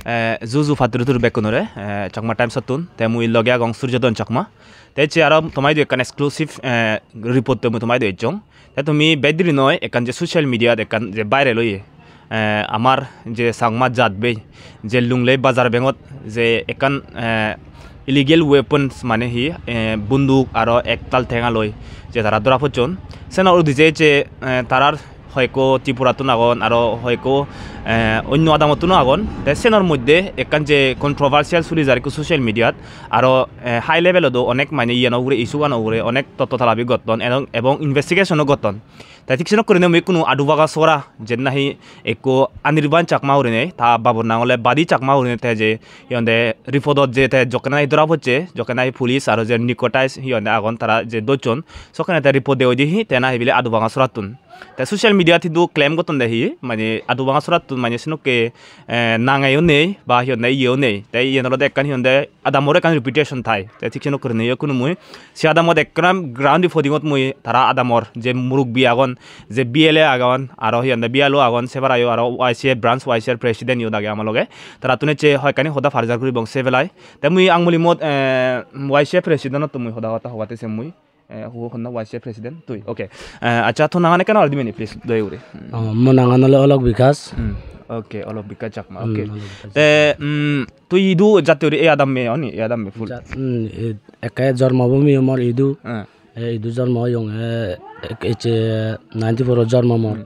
Zuzu Fatrutur Bekunore, Chakma Times Satun, Temu Logia Gong Surjadon Chakma. That's Aram Tomaido an exclusive report to Mutomaido Jong. That to me, Bedri Noi, a can the social media, they can the Baireloi. Amar, Je Sangma Jadbe, Je Lungle Bazar Bengot, the Ekan illegal weapons manehi, Bundu, Aro, Ektal Tengaloi, Jetaradra Pochon. Sena Udije Tarar. হয়কো ত্রিপুরাতুন আগন আর হয়কো অন্য আদামতুন আগন সেনার মধ্যে একান যে controversial চলি যায় social মিডিয়াত আর হাই লেভেলতো অনেক মানে ইয়ানো উড়ে ইস্যু গানো উড়ে অনেক তথ্যথালাবি গঠন এবং ইনভেস্টিগেশনও গঠন তাই ঠিক সেনা করে মই কোনো আডুবাগা সরা যে নাহি একো আনির্বাণ চাকমা উড়ে তা বাবর নাঙলে বাদি চাকমা উড়ে তে যে ইয়ন্দে রিপোর্টত যে তে জকেনাই ধরা হচ্ছে জকেনাই পুলিশ আর যে নিকটাইজ ইয়ন্দে আগন তারা যে দজন সকানে তে রিপোর্ট দেও দিহি তেনা হিবিলে আডুবাগা সরাতুন তা সোশ্যাল মিডিয়া থিদু ক্লেম গতন দেহি মানে আডুবাগা সরাতুন মানে সিনকে নাঙাইও নেই বা হিয়ন্দে ইয়েও নেই তাই ইয়েনলতে একখান হিয়ন্দে আদামরে কান রিপিটেশন থাই তাই ঠিক সেন করে নেই কোনো মই সে আদামত একরাম গ্রাউন্ড ফদিঙত মই তারা আদামর যে মুরুব্বি আগন যে বিএলএ আগন আর হিয়ন্দে বিএলও আগন সেবার আয়ো আর ওয়াইসিএ ব্রাঞ্চ ওয়াইসিআর প্রেসিডেন্ট ইউ দাগে আমালগে তারা তুনে চে হয় কানি হদা ফারজার করি বংশে বেলায় তাই মুই আংমুলি মত ওয়াইসিএ প্রেসিডেন্ট তুমি হদা হতা হওয়াতেছে মুই who honna vice president tui okay acha to nangane kana ordimeni please doyure monangane olok bikas okay olok bikas chakma okay te tui idu jaturi e adam me oni e adam me full ekai jormabumi mor idu idu jormo yong eche 94 jormo mor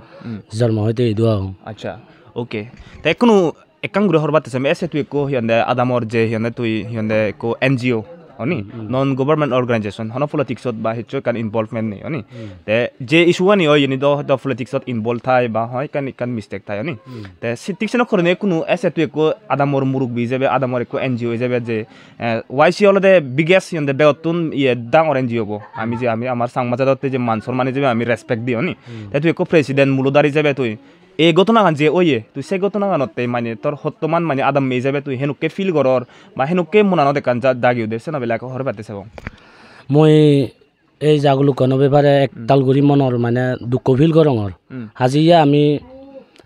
jormo hoite idu acha okay te kono ekang gro horbat se me ese tui ko hiande adamor je hiande tui hiande ko NGO oni non government organization hono politics ot ba hecho kan involvement ni oni te je issue ani oi ni do politics ot involve thai ba hoy kan mistake thai oni te sitik seno korne kunu ase tu ko adamor muruk bi jebe adamor ko NGO jebe je YC olode biggest in the beotun ye dang or NGO bo ami je ami amar sangmajadotte je মান সম্মান jebe ami respect di oni te tu ko president muludari jebe tu এই ঘটনা গান যে way তুই সে ঘটনা গানতে মানে তোর হত্যমান মানে আদাম মে যাবে তুই হেনুকে ফিল করর বা হেনুকে মনানো দেখান যা দাগিও দেছে না বেলাকে হর পাতেছে মই এই জাগুলো কোন ব্যাপারে একতাল গরি মনর মানে দুঃখ ফিল করঙর হাজিয়া আমি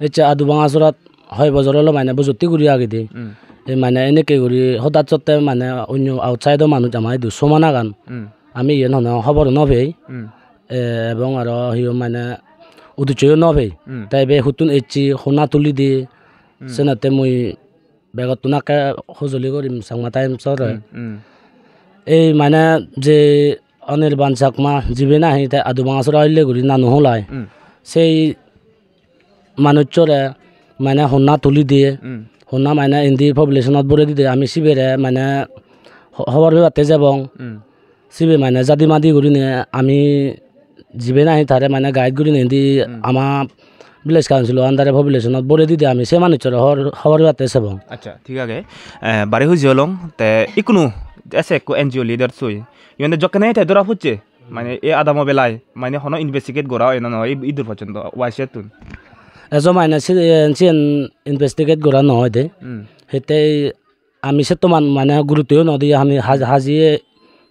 এচা আদুবাঙা সরাত হয় বজরলো মানে বুজতি গুরি আগে দি এই মানে এনেকে গুরি হঠাৎ সত্তে মানে অন্য আউটসাইডৰ মানুহ জামাই দু সমানা গান আমি ইয়ে নন খবর নভেই এবং আর হিও মানে উদুচয় নভে তাই বে হুতুন এচি হোনা তুলি দি সেনাতে মই বেগত নাকে হজলি করিম সাংমা টাইম সর এই মানে যে অনির্বাণ চাকমা জিবে না হি তাই আদুবাঙা সরা হইলে গুরি নানু হলাই সেই মানুষরে মানে হোনা তুলি দিয়ে হোনা মানে ইন্দি পপুলেশনত বরে দি আমি সিবেরে মানে খবর বেবাতে যাবং সিবে মানে জাদি মাদি গুরি নে আমি জিবে না তারে মানে গাইড গুরি নেদি আমা ভিলেজ কাউন্সিল আন্ডারে পপুলেশনত বরে দিদি আমি সে মানুষের খবর বাতে সব আচ্ছা ঠিক আছে বারে হই জলং তে ইকুনু এসে কো এনজিও লিডার সুই ইনে জকনে তে দরা হচ্ছে মানে এ আদামো বেলায় মানে হনো ইনভেস্টিগেট করা হয় না ইদুর পর্যন্ত ওয়াইসেতুন এজো মানে সিন ইনভেস্টিগেট করা নহয় দে হেতে আমি সে তো মানে গুরুত্বও নদি আমি হাজিয়ে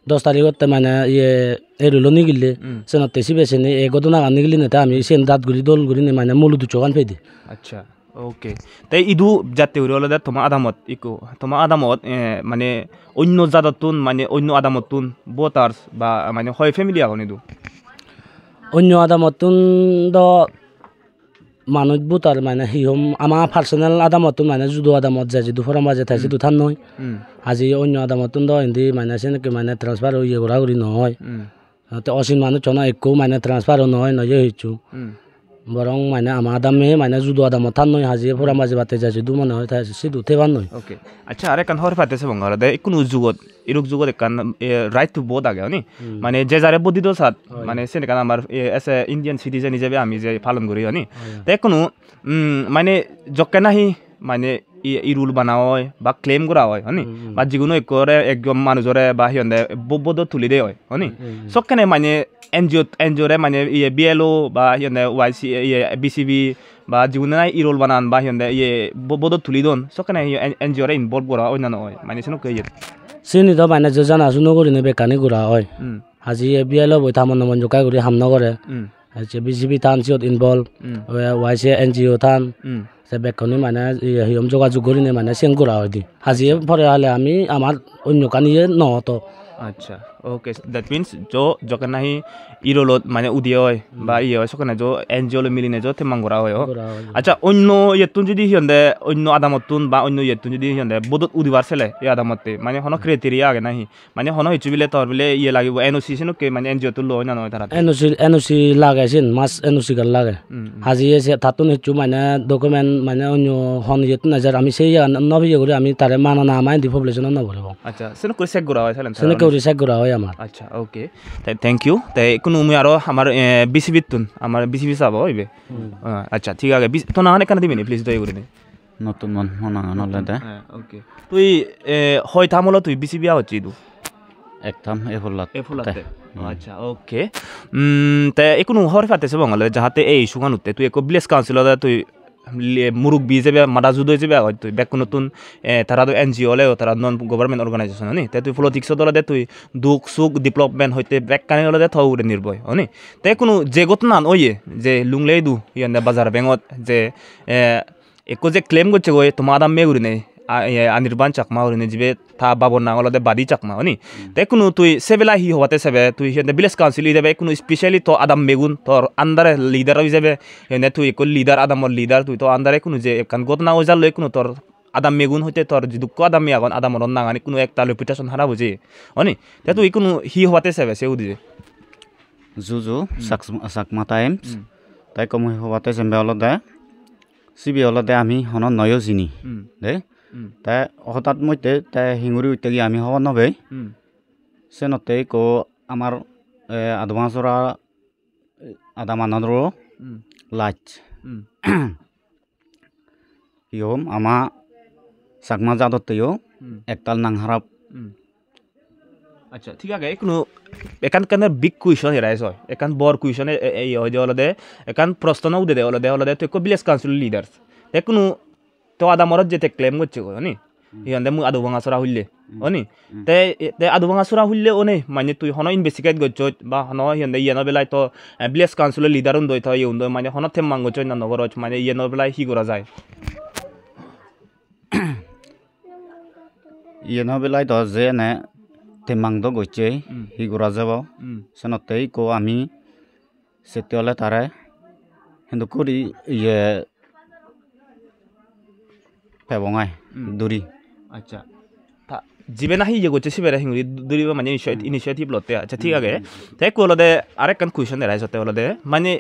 10 তারিখতে মানে ইয়ে এরুলো নিগিলে সেনাতে সিবেছে নি এ ঘটনা নিগিলে না আমি সেন দাঁত গুলি দল গুলি মানে মূল দু চোখান ফেদি আচ্ছা ওকে তাই ইদু যাতে হইলো দা তোমার আদামত ইকো তোমার আদামত মানে অন্য জাততুন মানে অন্য আদামতুন বোটার্স বা মানে হয় ফ্যামিলি আগন ইদু অন্য আদামতুন দ মানুষ বুতার মানে হিম আমার পার্সোনাল আদামতুন মানে যুদু আদামত যায় যদু ফরাম বাজে থাইছে দু থান নয় আজি অন্য আদামতুন দ হিন্দি মানে সেনকে মানে ট্রান্সফার হইয়ে ঘোরা ঘুরি নহয় তো অসীন মানুষ চনা একো মানে ট্রান্সফার নহয় নয় হইছু বরং মানে আমার আদামে মানে যুদু আদামত থান নয় হাজি ফরাম বাজে বাতে যায় যদু মনে হয় থাইছে সিদু থেবান নয় ওকে আচ্ছা আরে কান হর পাতেছে বঙ্গাল দে কোন যুগত ইরুক যুগত কান রাইট টু বোথ আগে নি মানে যে যারে বুদ্ধি তো সাত মানে সেন কান আমার এস এ ইন্ডিয়ান সিটিজেন হিসেবে আমি যে পালন করি নি তে কোনো মানে জকে নাহি মানে ই রুল বানাও হয় বা ক্লেম করা হয় হনি বা যিকোনো একজন মানুষরে বা সিহঁতে বোধ তুলি দে হয় হনি চবখানে মানে এনজিঅ'ৰে মানে বিএলঅ' বা সিহঁতে YC BCB বা যিকোনো নাই ই রোল বানান বা সিহঁতে বোধ তুলি দন চবখানে এনজিঅ'ৰে ইনভলভ কৰা হয় না নহয় মানে সেনেকৈ চিনি তো মানে যোজনা শুনো কৰি নে বেকানি কৰা হয় আজি বিএলঅ' বৈঠা মন মন জোকাই কৰি হাম নকৰে BCB থান সিহঁত ইনভলভ YC NGO থান তে বেকনি মানে হিয়ম যোগাযোগ করি নে মানে চেঞ্জ করা হয় দি হাজিয়ে পরে হলে আমি আমার অন্য কানিয়ে নহতো আচ্ছা ওকে দ্যাট মিনস যখন নাহি ইরোলত মানে উদিয়ে হয় বা ইয়ে হয় সেখানে এনজিও মিলিনে তেমাং করা হয় আচ্ছা অন্য ইয়েতুন যদি হিয়ন্দে অন্য আদামতুন বা অন্য ইয়েতুন যদি হিয়ন্দে বদত উদিবার ছেলে এই আদামতে মানে হন ক্রাইটেরিয়া আগে নাহি মানে হন হিচু বিলে তোর বিলে ইয়ে লাগিব এনওসি সেনো কে মানে এনজিও তুল হয় না নয় তারা এনওসি লাগাইছেন মাস এনওসি গাল লাগে হাজিয়ে সে থাতুন হিচু মানে ডকুমেন্ট মানে অন্য হন ইয়েতু নাজার আমি সেই নবিয়ে করে আমি তারে মানা না আমায় দি পপুলেশন না বলব আচ্ছা সেনো করে চেক করা হয় সেনো করে চেক করা হয় আমার আচ্ছা ওকে থ্যাংক ইউ তাই কোনো মুই আরো আমার বিসিবি তুন আমার বিসিবি চাব হইবে আচ্ছা ঠিক আছে তো না কেন দিবি প্লিজ দয়া করে নতুন মন মনা নলে দে ওকে তুই হয় থামলো তুই বিসিবি হচ্ছি তু একদম এফুলাতে আচ্ছা ওকে তে কোনো হরে ফাতেছে বাঙালি যাহাতে এই সুগান উঠতে তুই এক ভিলেজ কাউন্সিলর তুই মুরব্বী হিসেবে মাদাজুদ হিসেবে তুই বেক নতুন তারা তো এনজিও হলে তারা নন গভর্নমেন্ট অর্গানাইজেশন হনি তে তুই পলিটিক্সত দলে তুই দুঃখ সুখ ডেভেলপমেন্ট হইতে বেক কানি হলে থ উড়ে নির্ভয় হনি তে কোনো যে গতনান ওয়ে যে লুংলেই দু ইয়ান বাজার বেঙত যে একো যে ক্লেম করছে গই তোমার আদাম মেগুরি নেই আনির্বাণ চাকমা হরিনে যিবে থা বাবর নাঙলতে বাদি চাকমা হনি তে কোনো তুই সেবেলা হি হওয়াতে সেবে তুই হিয়াতে ভিলেজ কাউন্সিল হিসেবে কোনো স্পেশালি তো আদাম মেগুন তোর আন্দারে লিডার হিসেবে হিয়াতে তুই একো লিডার আদামর লিডার তুই তো আন্দারে কোনো যে একান গত না ওজাল লই কোনো তোর আদাম মেগুন হইতে তোর যে দুঃখ আদাম মে আগন আদামর নাঙানি কোনো একটা রেপুটেশন হারা বুঝি হনি তে তুই কোনো হি হওয়াতে সেবে সেও দিছে জুজু চাকমা টাইম তাই কম হওয়াতে চেম্বে অলদে চিবি অলদে আমি হন নয় জিনি দে তাই হঠাৎ মধ্যে তাই হিঙুরি উঠতে গিয়ে আমি হওয়া নবে সেনতে কো আমার আদমাজরা আদামানর লাইট ইয়ম আমা চাকমা জাদতেও একতাল নাংহারাপ আচ্ছা ঠিক আছে কোনো একান কানে বিগ কুইশন হেরাইছ হয় একান বড় কুইশন এই হয় অলদে একান প্রশ্ন উদে দে অলদে তুই কো ভিলেজ কাউন্সিল লিডার্স তে কোনো তো আদামরত যেতে ক্লেম করছে হনি ইহান্তে মু আদু ভাঙাচরা হইলে হনি তে আদু ভাঙাচরা হইলে ওনে মানে তুই হন ইনভেস্টিগেট করছ বা হন ইহান্তে ইয়ানো বেলায় তো ভিলেজ কাউন্সিলের লিডার দই থ ইউন মানে হন থেম মাঙ্গছ না নগর মানে ইয়ানো বেলায় হি করা যায় ইয়ানো বেলায় তো যে নে তেমাংদ গইছে হি করা যাব সেনতেই কো আমি সেতেলে তারে হিন্দু করি ইয়ে পেবঙাই দুরি আচ্ছা জিবে নাহি ইয়ে করছে সিবেরা হিঙুরি দুরি মানে ইনিশিয়েটিভ লতে আচ্ছা ঠিক আছে তাই কোলদে আরেক কান কুইশন দেরাইছ তে অলদে মানে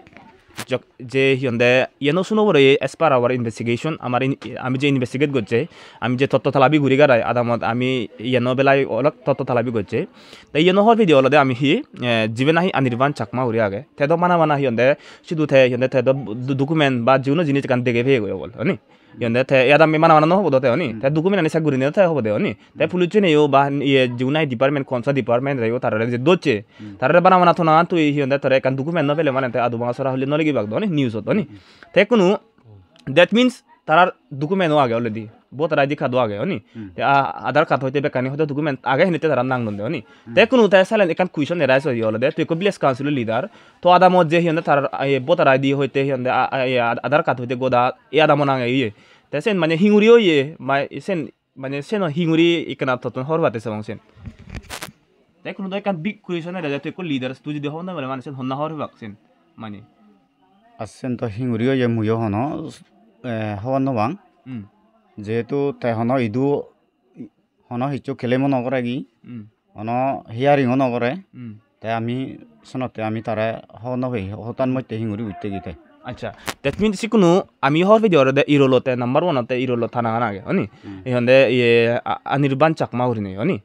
যে হিয়ন্দে ইয়ানো শুনো বড় এস পার আওয়ার ইনভেস্টিগেশন আমার আমি যে ইনভেস্টিগেট করছে আমি যে তত্ত্ব থালাবি ঘুরি গাড়াই আদামত আমি ইয়ানো বেলায় অলগ তত্ত্ব থালাবি করছে তাই ইয়ানো হর ভিডিও অলদে আমি হি জিবে নাহি আনির্বাণ চাকমা উড়ি আগে তেদ মানা হিয়ন্দে শুধু থে হিয়ন্দে তেদ ডকুমেন্ট বা যিকোনো জিনিস কান দেখে ভেয়ে গৈ বল হনি হিয়ন্দে থে ইয়াত আমি মানা নহ'ব দতে হনি তে ডকুমেন্ট আনি চাক ঘূৰি নিয়ে হ'ব দে হনি তে পুলিচে নেও বা ইয়ে যিকোনো ডিপার্টমেন্ট কনসা ডিপার্টমেন্ট যাইও তাৰে যে দোচে তাৰে বানা থনা তুই হিয়ন্দে তাৰে কান ডকুমেন্ট নপেলে মানে তে আদু বাঙাচৰা হলে নলগি বাগ হনি নিউজত হনি তে কোনো দ্যাট মিনস তারার ডকুমেন্টও আগে অলরেডি ভোটার আইডি কার্ডও আগে হনি আধার কার্ড হইতে বেকানি হয়তো ডকুমেন্ট আগে হিনিতে তারা নাং নন্দে হনি তে কোনো তাই চাইলেন এখান কুইশন এরাইছ হই অলদে তুই কো ভিলেজ কাউন্সিলের লিডার তো আদামত যে হিয়ন্দে তার ভোটার আইডি হইতে হিয়ন্দে আধার কার্ড হইতে গোদা এই আদামো নাঙে ইয়ে তে সেন মানে হিঙুরিও ইয়ে সেন মানে সেন হিঙুরি ইকানা ততন হরবাতে সেবং সেন তাই কোনো এখান বিগ কুইশন এরা তুই কো লিডার তুই যদি হন না মানে সেন হন্না হরবাক সেন মানে আছেন তো হিঙুরিও ইয়ে মুয়ো হন হওয়া নবাং যেহেতু তাই হন ইদু হন হিচু খেলেমো নকৰে কি হন হিয়াৰিংও নকৰে তাই আমি সনতে আমি তাৰে হওয়া নবে হতান মধ্যে হিঙুরি উঠতে গিয়ে আচ্ছা দ্যাট মিনস কোনো আমি হর ভিডিও রে ইরোলতে নাম্বার 1 তে ইরোল থানা আগে হনি ইহন্দে ইয়ে আনির্বাণ চাকমা হরিনি হনি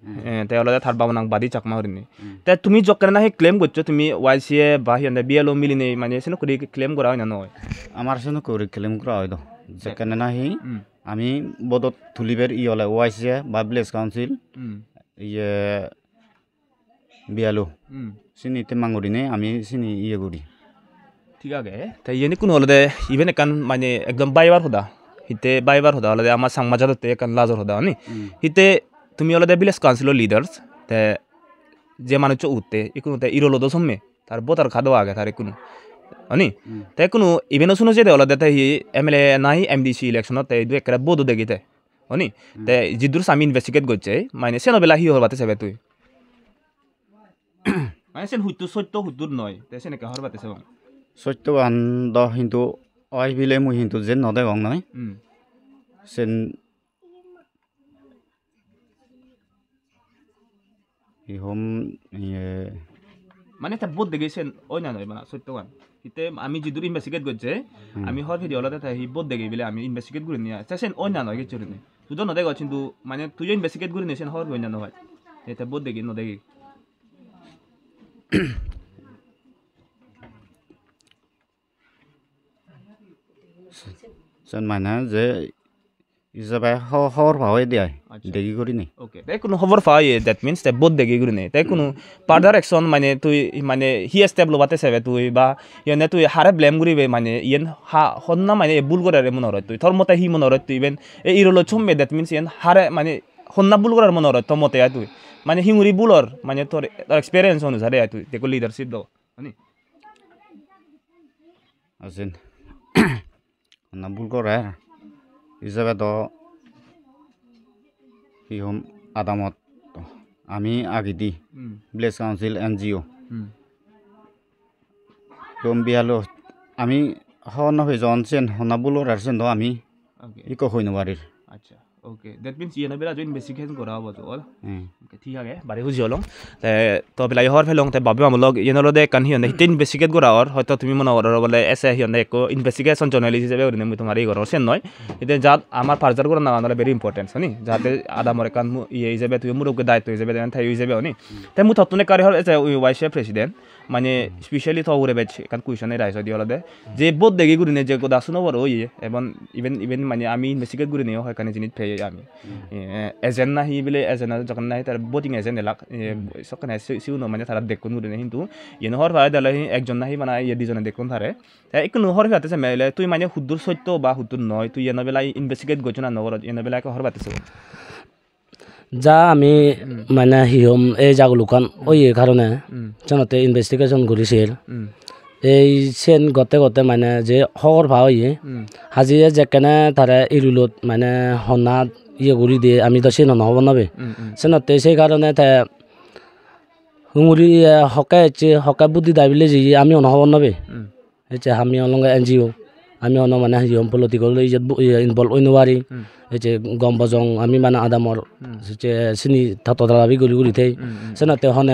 তে অলদে থার বাবনাং বাদি চাকমা হরিনি তে তুমি জকরে না হে ক্লেম করছো তুমি ওয়াইসিএ বা ইহন্দে বিএলও মিলিনে মানে সেনো করি ক্লেম করা হয় না নয় আমার সেনো করি ক্লেম করা হয় তো যেখানে না হি আমি বদত তুলিবের ই হলে ওয়াইসিএ বা ভিলেজ কাউন্সিল ইয়ে বিএলও সিনি তে মাঙ্গরিনে আমি সিনি ইয়ে করি ঠিক আছে তাই ইয়ে কোনো হলে ইভেন একান মানে একদম বাইবার হদা হিতে বাইবার হদা হলে আমার সাংমাজাদতে একান লাজর হদা হনি হিতে তুমি হলে ভিলেজ কাউন্সিলর লিডার্স তে যে মানুষ উঠতে ইকুনো তে ইরোলো দো সম্মে তার বোতার খাদো আগে তার কোনো হনি তে কোনো ইভেন শুনো যে অলপ তে হি MLA নাই MDC ইলেকশনত তে দুই একরা বদু দেগিতে হনি তে জিদুর সামি ইনভেস্টিগেট করছে মানে সেন বেলা হি হরবাতে সেবে তুই মানে সেন হুতু সত্য হুতুর নয় তে সেন কে হরবাতে সেবে সত্যবান দ কিন্তু অই বিলে মুই কিন্তু যে নদে গং নয় সেন ইহম মানে তা বোধ দেখেছেন ওই না নয় মানে সত্যবান হিতে আমি জিদুর ইনভেস্টিগেট করছে আমি হর ভিডিও অলতে তাই হি বোধ দেখি বলে আমি ইনভেস্টিগেট করে নিয়ে সেন ওই না নয় কিছু নেই তুই তো নদে গছ কিন্তু মানে তুই ইনভেস্টিগেট করে নিয়েছেন হর গই না নয় এটা বোধ দেখি নদে সেন মানে যে ইজাবে হর ভাবে দেয় দেখি করি নি ওকে তাই কোনো খবর পাই দ্যাট মিন্স তাই বোধ দেখি করে নেই তাই কোনো ফার্দার অ্যাকশন মানে তুই মানে হি স্টেপ লবাতে সেবে তুই বা ইয়ানে তুই হারে ব্লেম করিবে মানে ইয়েন হা হন্না মানে ভুল করে মনে হয় তুই তোর মতে হি মনে হয় তুই ইভেন এই ইরলো চুমবে দ্যাট মিন্স ইয়ান হারে মানে হন্না ভুল করার মনে হয় তোর মতে তুই মানে হিঙুরি ভুলর মানে তোর এক্সপিরিয়েন্স অনুসারে তুই দেখো লিডারশিপ দাও হনি আসেন হন্না ভুল করে হিসাবে তো ইহম আদামত আমি আগিদি ভিলেজ কাউন্সিল NGO দম বিয়ালো আমি হন হয়ে জনছেন হন্না ভুলর আছেন তো আমি ইকো হই নবারির আচ্ছা ওকে দ্যাট মিন্স ইয়েন বেলা জইন ইনভেস্টিগেশন করা হবো তো ওকে ঠিক আছে বারে বুঝি হলং তো বেলা হর ফেলং তে বাবে আমলক ইয়েনলো দে কান হিয়ন হিতে ইনভেস্টিগেট করা আর হয়তো তুমি মনে করো বলে এসে হিয়ন একো ইনভেস্টিগেশন জার্নালিস্ট হিসেবে ওরে আমি তোমার এই করো সেন নয় এতে জাত আমার ফার্জার করা না হলে ভেরি ইম্পর্টেন্ট হনি যাতে আদামরে কান ইয়ে হিসেবে তুই মুরুকে দায়িত্ব হিসেবে দেন থাই হিসেবে হনি তাই মু ততনে কারি হল এসে ওয়াইস প্রেসিডেন্ট মানে স্পেশালি তো ওরে বেচ কান কুইশনে রাইস দি হল দে যে বোধ দেখি গুরিনে যে কোদা শুনো বড় ওই এবং ইভেন মানে আমি ইনভেস্টিগেট গুরিনে হয় কানে জিনিস ফে আমি এজেন্ট না হি বলে এজেন্ট যখন নাই তার বোটিং এজেন্ট এলাক সকানে সিউ মানে তারা দেখুন গুরিনে কিন্তু ইয়ে হর ভাই দালে একজন নাহি মানে ইয়ে দুজনে দেখুন তারে একটু হর ভাতেছে মেলে তুই মানে হুদ্দুর সত্য বা হুদ্দুর নয় তুই এনে বেলা ইনভেস্টিগেট করছ না নগর এনে বেলা হর ভাতেছে যা আমি মানে হিহম এই জাগলুকান ওই কারণে জানাতে ইনভেস্টিগেশন করেছিল এই সেন গতে গতে মানে যে খবর পাওয়া ইয়ে হাজিয়ে যেখানে তারা ইরুলত মানে হন্না ইয়ে করে দিয়ে আমি তো সে নহব নবে সেনাতে সেই কারণে তা হুঙুরি হকায় বুদ্ধি দাবিলে যে আমি নহব নবে হচ্ছে আমি অলঙ্গ NGO আমি অন মানে হিম পলিটিক্যাল ইনভলভ হই নোৱাৰি হচ্ছে গম বজং আমি মানে আদামর হচ্ছে চিনি থাতো দাবি গলি গলি থাই সেনাতে হনে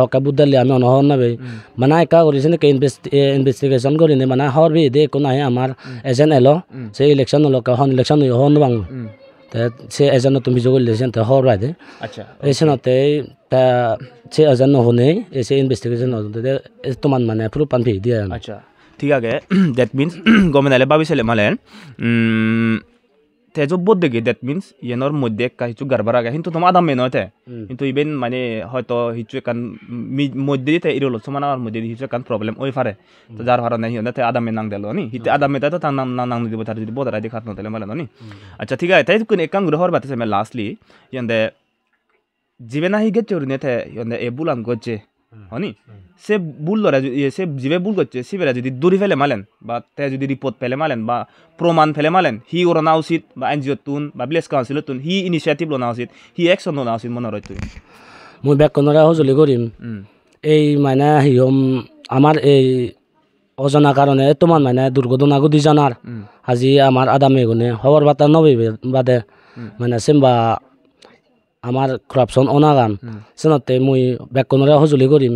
হকে বুদ্ধালি আমি অনহ নাবে মানে একা কৰিছে নে ইনভেস্টিগেশন কৰি নে মানে হর বি দে কোন আহে আমার এজেন্ট এলো সেই ইলেকশন লক হন ইলেকশন হন বাং তে সে এজেন্ট তুমি যোগ ইলেকশন তে হর রাইদে আচ্ছা এই সেনাতে তা সে এজেন্ট হনে এসে ইনভেস্টিগেশন হতে তোমার মানে প্রুফ পান ভি দিয়া আচ্ছা ঠিক আছে দ্যাট মিন্স গভর্নমেন্ট ভাবিছিলে মানে তেজব বোধ দেখি দ্যাট মিন্স ইয়েনর মধ্যে কিছু গারবার আগে কিন্তু তোমার দাম নয় কিন্তু ইভেন মানে হয়তো হিচু একান মধ্যে দিতে ইরল সমানার মধ্যে হিচু একান প্রবলেম ওই পারে তো যার কারণে হিতে আদামে নাং দিল নি হিতে আদামে তাই তো তার নাং দিব তার যদি বোধ রায় দেখাত নতেলে মানে নি আচ্ছা ঠিক আছে তাই কোন একান গ্রহর বাতিছে মে লাস্টলি ইয়েন্দে জীবনা হি গেছে নে ইয়েন্দে এ বুলান গছে হনি সে ভুল লড়া সে জিবে ভুল করছে সিবেরা যদি দূরি ফেলে মালেন বা তে যদি রিপোর্ট ফেলে মালেন বা প্রমাণ ফেলে মালেন হি ওর না উচিত বা NGO তুন বা ভিলেজ কাউন্সিল তুন হি ইনিশিয়েটিভ লোনা উচিত হি অ্যাকশন লোনা উচিত মনে হয় তুই মই ব্যাকরণরা সজলি করিম এই মানে হিয়ম আমার এই অজানা কারণে তোমার মানে দুর্ঘটনা গতি জানার আজি আমার আদামে গুনে খবর বার্তা নবে বাদে মানে সেমবা আমার করাপশন অনাগান সেনতে মুই ব্যাকরণরা সজলি করিম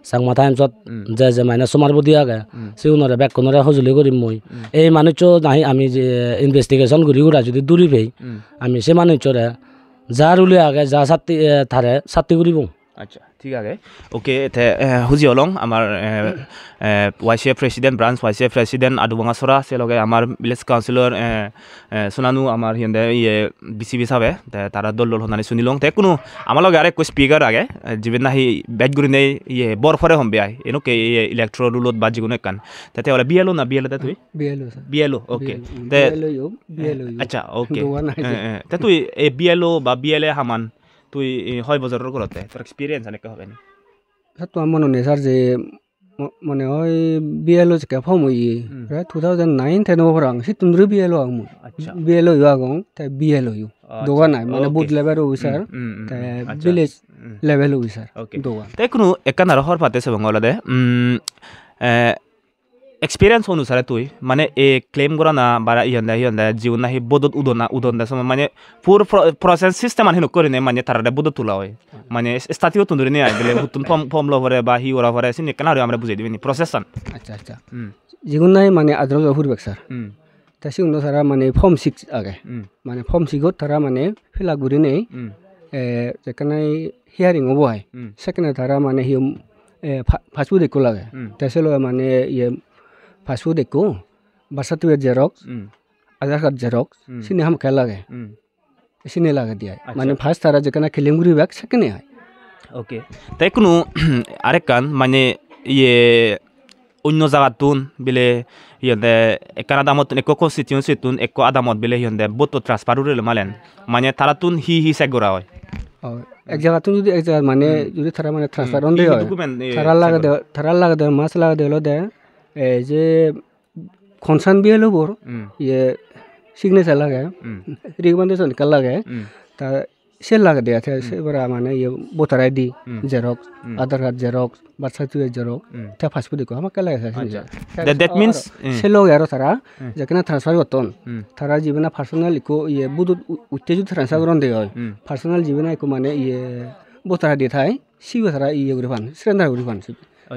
সাংমা টাইমছত যে যে মানে সমার বদি আগে সিউনরে ব্যাকরণরা সজলি করিম মই এই মানুষ নাহি আমি যে ইনভেস্টিগেশন করি ওরা যদি দূরি পেই আমি সে মানুষরে যার উলি আগে যা ছাত্রী থারে ছাত্রী করিব আচ্ছা ঠিক আছে ওকে হুজি অলং আমার YCF president branch YCF president আদুবাঙাছড়া সে লগে আমার ভিলেজ কাউন্সিলর সোনানু আমার হিন্দে ইয়ে BCB সাবে তারা দল হনানি শুনিলং তে কোনো আমার লগে আরেক স্পিকার আগে যিবেন নাহি বেট গুরি নেই ইয়ে বরফরে হম বেয়াই এনুকে ইলেকট্রো রুলত বা যিকোনো কান তাতে ওলা বিএলও না বিএলও তুই বিএলও ওকে তে আচ্ছা ওকে তে তুই এই বিএলও বা বিএলএ হামান তুই হয় বজাৰৰ ঘৰতে তোৰ এক্সপিৰিয়েঞ্চ এনেকৈ হবে নি তো আমার মনে স্যার যে মানে হয় BLO jika form yi 2009 10 orang situndru BLO amu BLO yu agong ta BLO yu doga nai মানে বুথ লেভেল অফিসার তা village level officer doga te kunu ekkan aro hor pate sebang olode experience অনুসারে তুই মানে এ claim করা না বা ইয়ন্দা জীবন নাহি বদত উদনা সময় মানে পুর প্রসেস সিস্টেম আনহিন করে নে মানে তারা বদত তুলা হয় মানে স্টাটিও তুন্দুরি নে আইলে হুতুন ফর্ম লভরে বা হি ওরা ভরে সিনে কেন আমরা বুঝাই দিবেনি প্রসেসন আচ্ছা আচ্ছা জীবন নাই মানে আদ্র জহুর বেকসার তা সিউনো সারা মানে ফর্ম 6 আগে মানে ফর্ম 6 গত তারা মানে ফিলা গুরি নেই যেখানে হিয়ারিং হবো হয় সেখানে তারা মানে হি ফাসবু দেখো লাগে তাসেলো মানে ইয়ে ফাসবু দেখো বাসাতুয়ের জেরক্স আধার কার্ড জেরক্স সিনে হাম খেলা লাগে সিনে লাগা দিয়া মানে ফার্স্ট তারা যেখানে খেলিমগুরি ব্যাগ সেখানে হয় ওকে তাই কোনো আরেকখান মানে ইয়ে অন্য জায়গাতুন বিলে ইয়ন্দে একান আদামত একো কনস্টিটিউয়েন্সিতুন একো আদামত বিলে ইয়ন্দে বতো ট্রান্সফার উরেল মালেন মানে তারাতুন হি সেগরা হয় এক জায়গাতুন যদি এক জায়গা মানে যদি তারা মানে ট্রান্সফার অন দেয় তারা লাগা দে মাস লাগা দেলো দে যে কনসার্ন BLO বর ইয়ে সিগনেচার লাগে রিকমেন্ডেশন কাল লাগে তা সে লাগা দেয়া থাকে সেবারা মানে ইয়ে voter ID xerox Aadhaar card xerox birth certificate xerox তা পাসপোর্ট দেখো আমার কাল লাগে দ্যাট মিন্স সে লোক আর তারা যেখানে ট্রান্সফার করতন তারা জীবনে পার্সোনাল ইকো ইয়ে বুধ উত্তেজিত ট্রান্সফার করন দেয় হয় পার্সোনাল জীবনে ইকো মানে ইয়ে ভোটার আইডি থাই সিবে তারা ইয়ে করে পান সিলিন্ডার করে পান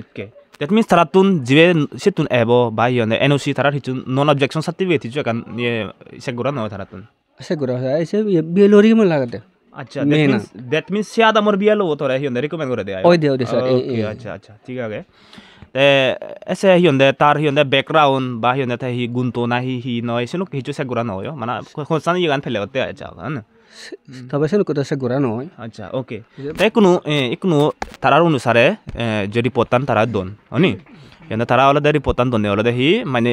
ওকে দ্যাট মিন্স তারাতুন জিবে সেতুন এবো বা ইয়নে NOC তারা হিচু নন অবজেকশন সার্টিফিকেট হিচু কান ইয়ে সেগরা নয় তারাতুন সেগরা হয় এসে BLO রিকমেন্ড লাগা দে আচ্ছা দ্যাট মিন্স সে আদামর BLO তোরা হিয়নে রিকমেন্ড করে দেয় ওই দে স্যার আচ্ছা ঠিক আছে তে এসে হিয়নে তার হিয়নে ব্যাকগ্রাউন্ড বা হিয়নে তা হি গুনতো না হি নয় সেনুক হিচু সেগরা নয় মানে কোনসান ইগান ফেলে হতে আচ্ছা না তবে সেনুক তো সেগরা নয় আচ্ছা ওকে তাই কোনো তারার অনুসারে যে রিপোর্টান তারা দন হনি হিয়নে তারা অলদে রিপোর্টান দনে অলদে হি মানে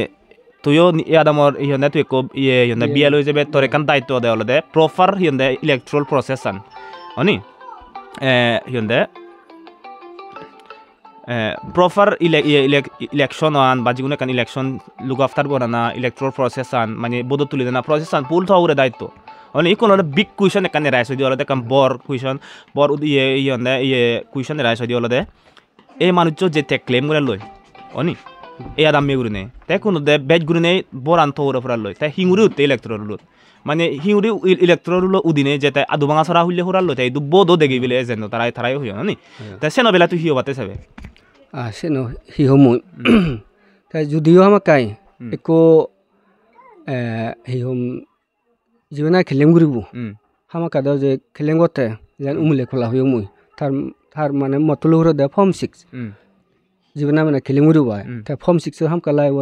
তুইও আদামর হিয়নে তুই কো ইয়ে হিয়নে BLO হিসেবে তোর একান দায়িত্ব দে অলদে প্রপার হিয়নে ইলেকট্রাল প্রসেসন হনি হিয়নে প্রপার ইলেকশন আন বা যিকোনো একান ইলেকশন লুক আফটার করা না ইলেকট্রাল প্রসেসন মানে বদত তুলি না প্রসেসন পুল থাউরে দায়িত্ব মানে ইকোনো বিগ কুয়েশন একান রাইস হই অলদে কাম বর কুয়েশন বর ইয়ে হিয়নে ইয়ে কুয়েশন রাইস হই অলদে এই মানুষ যে ক্লেম করে লয় অনি এই আদাম মেগুরিনে তাই কোনো দে বেজ গুরিনে বরান থৌরে ফরা লয় তাই হিঙুরি উঠতে ইলেকট্রল মানে হিঙুরি ইলেকট্রল উদিনে যে তাই আদু ভাঙা ছড়া হইলে হরাল লয় তাই বদো দেখি বিলে যেন তারাই হইও নি তাই সেন বেলা তুই হিও বাতে চাবে সেন হিও মই তাই যদিও আমাক কাই একো হিহম জীবনা খেলেম গুরিব হামাকা দাও যে খেলেম গতে যেন উমুলে খোলা হইও মই তার মানে মতলু হরে দে ফর্ম 6 জীবনা মানে খেলিমুরি হয় তা ফর্ম 6 হাম কালাইব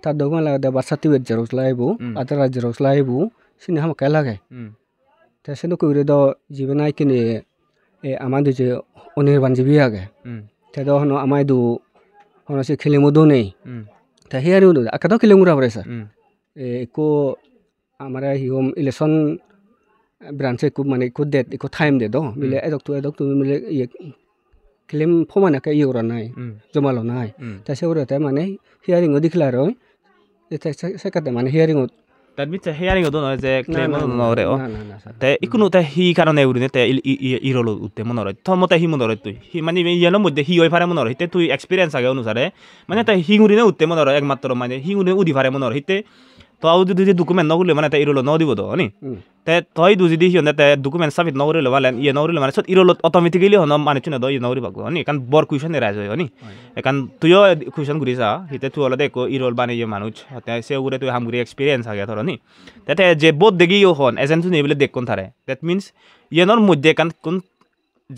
তার দোকান লাগা দে বার্থ সার্টিফিকেট জেরক্স লাইব আধার কার্ড জেরক্স লাইব সিনে হাম কাই লাগে তা সেনো কইরে দ জীবনা কিনে আমাদের যে অনির্বাণ জীবী আগে তা দ হনো আমাই দু হনো সে খেলিমুদো নেই তা হিয়ারি উদো আকাদো খেলিমুরা পড়ে স্যার একো আমরা হিওম ইলেকশন ব্রাঞ্চে কো মানে কো ডেট কো টাইম দে দ মিলে এদক তু মিলে ইয়ে ক্লেম ফমানা কা ইউরা নাই জমালো নাই তা সেউরাতে মানে হিয়ারিং দিখলা রয় এটা সেকাতে মানে হিয়ারিং তার বিচে হিয়ারিং দো নয় যে ক্লেম নরে ও তে ইকুনো তে হি কারণে উরিনে তে ইরলো উতে মনরে থমতে হি মনরে তুই হি মানে ইয়ানো মধ্যে হি হই পারে মনরে হিতে তুই এক্সপেরিয়েন্স আগে অনুসারে মানে তে হি উরিনে উতে মনরে একমাত্র মানে হি উরিনে উদি পারে মনরে হিতে তো আউ যদি ডকুমেন্ট নগুলে মানে তে ইরলো ন দিব তো নি তে তই দু যদি হিয়নে তে ডকুমেন্ট সাবমিট নগরিলে মানে ইয়ে নগরিলে মানে সত ইরলো অটোমেটিক্যালি হন মানে চুনে দ ইয়ে নগরি বাগো নি কান বর কুয়েশন রাইজ হয় নি কান তুইও কুয়েশন গুরিসা হিতে তুই অলদে কো ইরল বানি ইয়ে মানুষ তে সে উরে তুই হামগুরি এক্সপেরিয়েন্স আগে ধর নি তে যে বোধ দেখি ইও হন এজেন্ট নি বলে দেখ কোন থারে দ্যাট মিন্স ইয়েনর মধ্যে কান কোন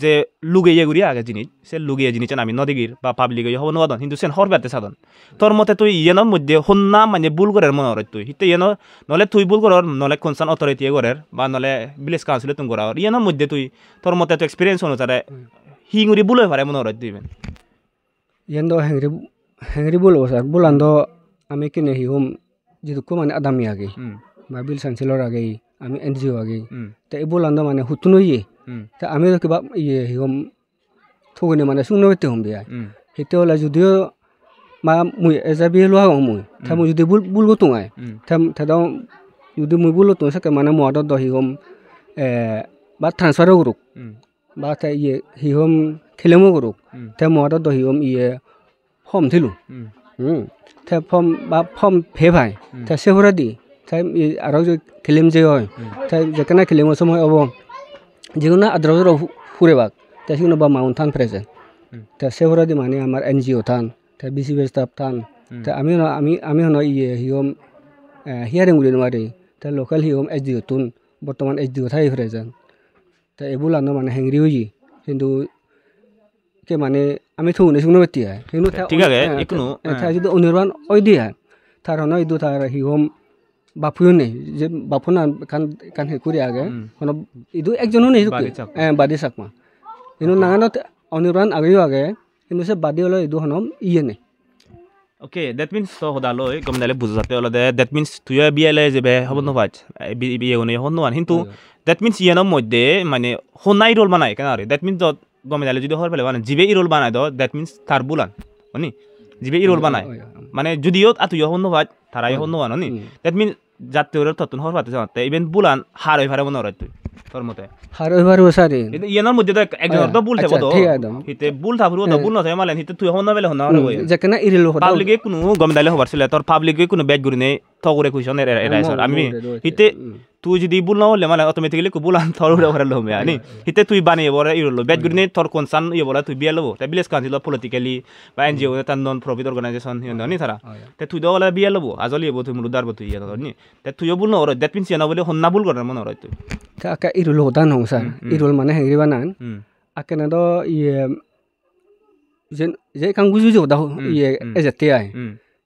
যে লুগিয়ে গুরি আগে জিনিস সে লুগিয়ে জিনিস আমি নদিগির বা পাবলিক হব নদন কিন্তু সেন হরবাতে সাধন তোর মতে তুই ইয়েনর মধ্যে হন্না মানে ভুল করার মনে হয় তুই হিতে ইয়েন নলে তুই ভুল করার নলে কনসার্ন অথরিটি করার বা নলে ভিলেজ কাউন্সিলে তুমি করার ইয়েনর মধ্যে তুই তোর মতে তো এক্সপিরিয়েন্স অনুসারে হিঙুরি ভুল হয়ে পারে মনে হয় তুই ইয়েন দ হেংরি ভুল স্যার ভুলান দ আমি কিনে হিম যেটুকু মানে আদামি আগে বা বিল চান্সেলর আগে আমি NGO আগে তা এই ভুলান দ মানে হুতুন ইয়ে তা আমি কিবা ইয়ে হিম থগুনে মানে সুংনবতে হম বিয়া সেইটো হ'লে যদিও বা মই এজা বিয়ে লোৱা হওঁ মই মই যদি বুল গতুঙাই তেও যদি মই বুল গতুঙ চাগে মানে মহাদত দ হিহম বা ট্ৰান্সফাৰো কৰোঁ বা ইয়ে হিহম খেলেমো কৰোঁ মহাদত দ হিহম ইয়ে ফৰ্ম থিলোঁ ফৰ্ম বা ফৰ্ম ভে ভাই সেহরা দি আরও যে খেলিম যে হয় যেখানে খেলিম সময় হব যেগুলো আদ্রাজর ফুরেবাক সেগুলো বা মাউন্ট থান প্রেজেন্ট সেহরা দি মানে আমার NGO থান BCB স্টাফ থান আমি হন ইয়ে হিহম হিয়ারিং গুলি নোৱাৰি লোকেল হিহম SDO তুন বর্তমান SDO থাই প্রেজেন্ট এগুলো মানে হেংরি হই কিন্তু কে মানে আমি থুনে শুনো বেতিয়া কিন্তু ঠিক আছে একনো যদি অনির্বাণ ওই দিয়া তার হন ইদু তার হিহম বাপুনে যে বাপুনা কান হে করি আগে হন ইদু একজনও নেই বাদি চাকমা কিন্তু নাগানো অনির্বাণ আগেও আগে কিন্তু সে বাদি হলো ইদু হনম ইয়ে নেই Okay, that means so hodaloi gomnale buzate ola that means tuya biele jebe hobon no bach biye gone honno an hintu that means yeno modde mane honai role banai kanare that means gomnale jodi hor pele jibe i role banai do that means tar bulan oni jibe i role banai mane judiyo atu yo honno bach tarai honno an oni that means jatte ore totun hor pate jate even bulan haroi phare bonore tu তোর মতে haroi phare osari yenar modde to ekjon to bul thebo do hite bul thabru do bul no thai malen hite tu honno bele honno hoi যেখানে ইরিল হতা public এ কোনো গমদালে হবার ছিল তোর public এ কোনো bag গুরি নেই থগরে question এরাইছর আমি হিতে তুই যদি বুল না হলে মানে অটোমেটিক্যালি কো বুলান থরুরে হরে লমে আনি হিতে তুই বানিয়ে বড় ইরলো ব্যাগ গুরি নেই তোর কনসার্ন ইয়ে বড় তুই বিয়ে লবো তে বিলেস কাউন্সিল পলিটিক্যালি বা NGO তা নন প্রফিট অর্গানাইজেশন হিন্দনি তারা তে তুই দলে বিয়ে লবো আজলি এবো তুই মুলুদার বতুই ইয়া ধরনি তে তুই বুল না হরে দ্যাট মিন্স না বলে হন্না বুল করে মন হরে তুই কা ইরল হতা নং স্যার ইরল মানে হেংরি বানান আকেনা দ ইয়ে যে কাং বুঝু যো দা ইয়ে এজতে আই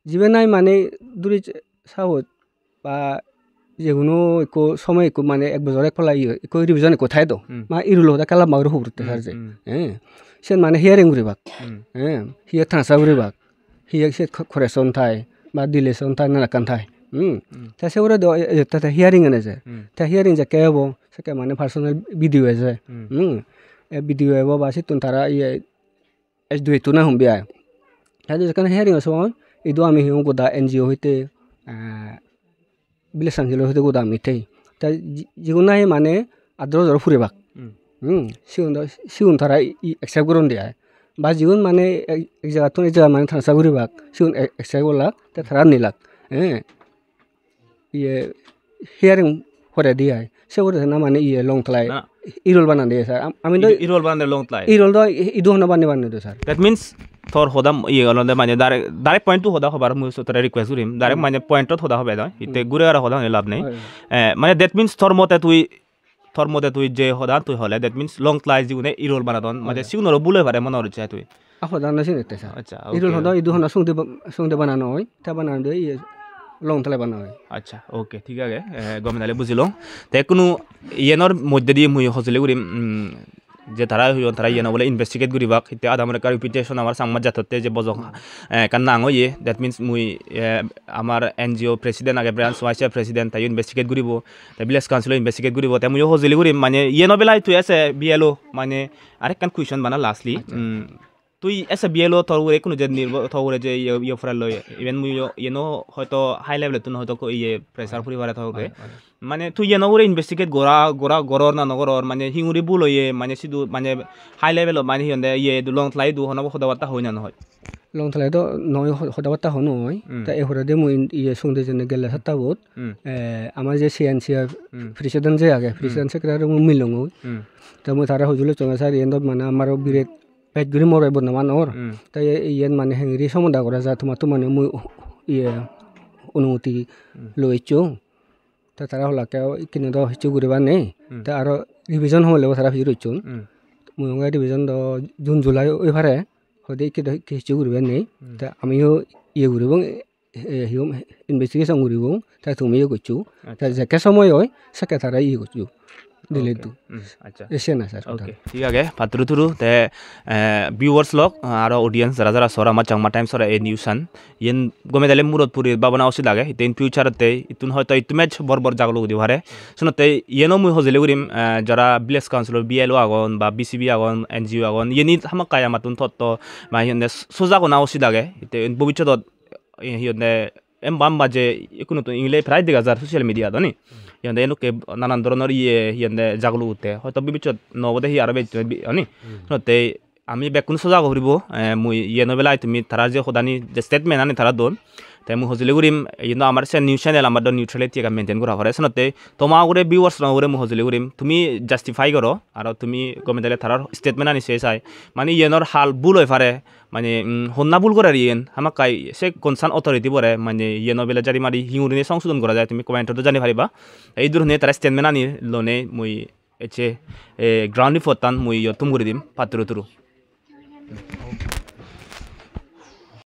জিবে নাই মানে দুরি সাহত বা যেগুনো একো সময় একো মানে এক বছর এক ফলাই একো রিভিজন একো থাই দো মা ইরুলো দা কালা মাগরু হুরতে সারজে সেন মানে হিয়ারিং গুরিবাক হিয়া ট্রান্সফার গুরিবাক হিয়া সে করেকশন থাই বা ডিলেশন থাই না কান থাই তা সেগুলো দ তা হিয়ারিং এনে যায় তা হিয়ারিং যে কে হবো সেকে মানে পার্সোনাল ভিডিও আছে ভিডিও হবো বা সিতুন তারা ইয়ে SDO itu na humbi ay hadi jekan hearing so idu ami hiung goda NGO hoite bile sanjilo hoite goda mitei ta jiguna he mane adro jor furebak siun tara accept goron dia ba jigun mane ek jaga tun ek jaga mane transfer goribak siun accept golak ta thara nilak ye hearing hore dia se hore na mane ye long thlai Errol বানান দিয়ে sir আমি তো Errol বানান লং লাই Errol তো ইদু হনা বানান দে sir that means তোর হদাম ই অলন্দে মানে ডাইরেক্ট পয়েন্ট টু হদা হবার মুই তোরা রিকোয়েস্ট করিম ডাইরেক্ট মানে পয়েন্টত হদা হবে না ইতে গুরে আর হদা লাভ নাই মানে দ্যাট মিন্স তোর মতে তুই যে হদা তুই হলে দ্যাট মিন্স লং লাই জিউনে ইরল বানাদন মানে সিউনর বুলে পারে মন হচ্ছে তুই হদা না সিনেতে স্যার আচ্ছা ইরল হদা ইদু হনা সুংদে বানানো হয় তা বানান দে লং তলে বানা হয় আচ্ছা ওকে ঠিক আছে গমনালে বুঝিলো তে কোনো ইয়েনর মধ্যে দিয়ে মুই হজলে করিম যে তারা ইয়েন বলে ইনভেস্টিগেট করিবাক হিতে আদামর একটা রিপিটেশন আমার সাংবাদ জাততে যে বজ কান নাং ইয়ে দ্যাট মিন্স মুই আমার NGO প্রেসিডেন্ট আগে ব্রাঞ্চ ভাইস প্রেসিডেন্ট তাই ইনভেস্টিগেট করিব তাই ভিলেজ কাউন্সিল ইনভেস্টিগেট করিব তাই মুই হজলে করিম মানে ইয়েন বেলায় তুই আছে বিএলও মানে আরেক কান কুয়েশন বানা লাস্টলি তুই এসে বিএলও থরে কোনো যে থরে যে ইয়ে ফরাল লয় ইভেন মুই ইয়েনো হয়তো হাই লেভেলে তুই হয়তো ইয়ে প্রেসার পরিবারে থাকে মানে তুই ইয়েনো করে ইনভেস্টিগেট গড়র না নগরর মানে হিঙুরি বুল ইয়ে মানে সিধু মানে হাই লেভেল মানে হিয়ন্দে ইয়ে লং লাই দু হনব সদাবার্তা হয় না নহয় লং লাই তো নয় সদাবার্তা হন হয় তা এহরাদে মুই ইয়ে সঙ্গে জেনে গেলে সাতাবত আমার যে CNC প্রেসিডেন্ট যে আগে প্রেসিডেন্ট সেক্রেটারি মুই মিলং তা মুই তারা হজুলে চঙা স্যার এন্ড মানে আমার বিরেট পেট গুরি মরে বর্ণমান ওর তাই ইয়েন মানে হেংরি সমদা করা যা তোমার তো মানে মুই ইয়ে অনুমতি লইছো তা তারা হলাকে কিনে দ হিচু গুরিবা নেই তা আর রিভিজন হলে তারা ফির হইছো মুই হঙ্গা রিভিজন দ জুন জুলাই ওই ভারে হদে কি হিচু গুরিবা নেই তা আমিও ইয়ে গুরিব হিউম ইনভেস্টিগেশন গুরিব তা তুমিও করছো তা যেকে সময় হয় সেকে তারা ইয়ে করছো দিলে তো আচ্ছা এসে না স্যার ওকে ঠিক আছে পাত্র তুরু তে ভিউয়ার্স লক আর অডিয়েন্স যারা যারা সর আমার চাংমা টাইম সর এই নিউসান ইয়েন গমে দালে মুরতপুরি বাবনা অসি লাগে ইতেন ফিউচারতে ইতুন হয়তো ইতু ম্যাচ বরবর জাগলো দি হারে শুনতে ইয়েনো মুই হজলে উরিম যারা ভিলেজ কাউন্সিলর বিএলও আগন বা বিসিবি আগন এনজিও আগন ইয়েনি হামাকায় আমাতুন তত্ত্ব বা হিয়নে সোজাগো না অসি লাগে ইতে ভবিষ্যৎ হিয়নে বাম বাজে কোনো তো ইংলে প্রায় দেখা যায় সোশ্যাল মিডিয়া তো নি হিয়নে এনুকে নানান ধরনের হিয়নে জাগলো উঠে হয়তো ভবিষ্যৎ নবদে হি আর নি শুনতে আমি বেকুন সোজা করিব মুই ইয়েনবেলায় তুমি তারা যে সদানি যে স্টেটমেন্ট আনি তারা দোন তাই মুই হজলে করিম ইয়ে আমার নিউজ চ্যানেল আমার নিউট্রালিটি মেনটেন করা হয় শুনতে তোমার করে ভিউয়ার্স না করে মুই হজলে করিম তুমি জাস্টিফাই করো আর তুমি গমে দিলে তারার স্টেটমেন্ট আনি চাই মানে ইয়েনর হাল ভুল হয়ে পারে মানে হন্না ভুল করে ইয়েন আমাক কাই সে কনসার্ন অথরিটি পরে মানে ইয়েন বেলা জারি মারি হিঙুরিনে সংশোধন করা যায় তুমি কমেন্টতো জানি পারিবা এই ধরনের তারা স্টেটমেন্ট আনি লোনে মুই এচে গ্রাউন্ড রিপোর্ট টান মুই তুম করে দিম পাত্র তুরু